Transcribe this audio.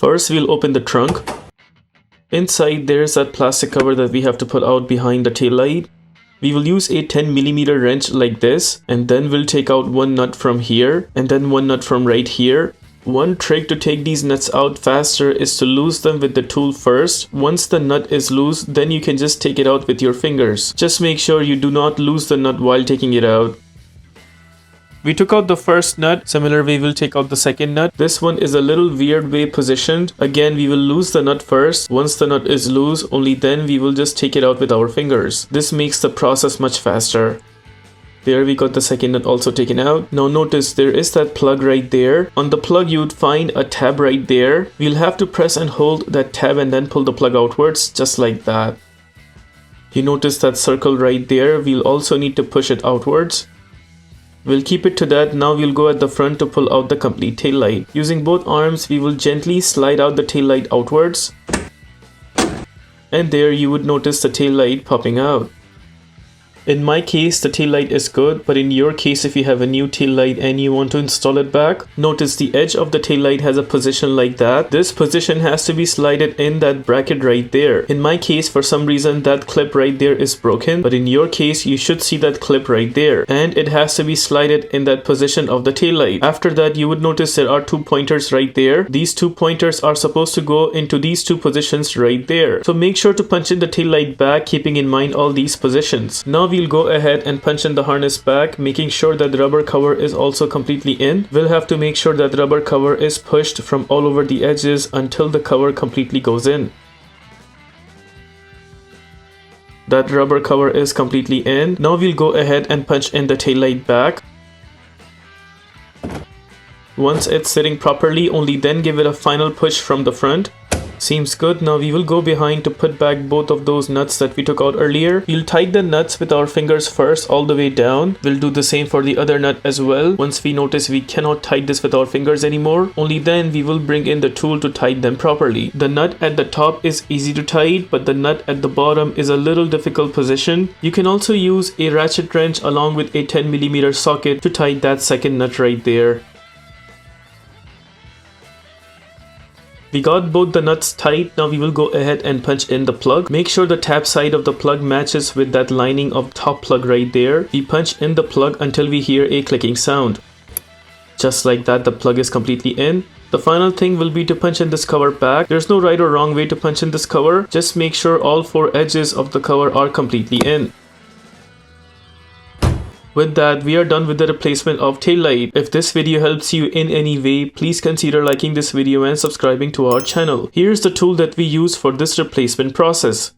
First, we'll open the trunk. Inside, there's that plastic cover that we have to pull out behind the taillight. We will use a 10mm wrench like this, and then we'll take out one nut from here and then one nut from right here. One trick to take these nuts out faster is to loose them with the tool first. Once the nut is loose, then you can just take it out with your fingers. Just make sure you do not lose the nut while taking it out. We took out the first nut. Similar way we'll take out the second nut. This one is a little weird way positioned. Again, we will lose the nut first. Once the nut is loose, only then we will just take it out with our fingers. This makes the process much faster. There we got the second nut also taken out. Now notice there is that plug right there. On the plug you would find a tab right there. We'll have to press and hold that tab and then pull the plug outwards just like that. You notice that circle right there. We'll also need to push it outwards. We'll keep it to that. Now we'll go at the front to pull out the complete tail light. Using both arms, we will gently slide out the tail light outwards. And there you would notice the tail light popping out. In my case, the tail light is good, but in your case, if you have a new tail light and you want to install it back, notice the edge of the tail light has a position like that. This position has to be slided in that bracket right there. In my case, for some reason, that clip right there is broken, but in your case, you should see that clip right there, and it has to be slided in that position of the tail light. After that, you would notice there are two pointers right there. These two pointers are supposed to go into these two positions right there. So make sure to punch in the tail light back, keeping in mind all these positions. Now we'll go ahead and punch in the harness back, making sure that the rubber cover is also completely in. We'll have to make sure that the rubber cover is pushed from all over the edges until the cover completely goes in. That rubber cover is completely in. Now we'll go ahead and punch in the taillight back. Once it's sitting properly, only then give it a final push from the front. Seems good. Now we will go behind to put back both of those nuts that we took out earlier. We'll tighten the nuts with our fingers first all the way down. We'll do the same for the other nut as well. Once we notice we cannot tighten this with our fingers anymore, only then we will bring in the tool to tighten them properly. The nut at the top is easy to tighten, but the nut at the bottom is a little difficult position. You can also use a ratchet wrench along with a 10mm socket to tighten that second nut right there. We got both the nuts tight. Now we will go ahead and punch in the plug. Make sure the tab side of the plug matches with that lining of top plug right there. We punch in the plug until we hear a clicking sound. Just like that, the plug is completely in. The final thing will be to punch in this cover back. There's no right or wrong way to punch in this cover. Just make sure all four edges of the cover are completely in. With that, we are done with the replacement of taillight. If this video helps you in any way, please consider liking this video and subscribing to our channel. Here's the tool that we use for this replacement process.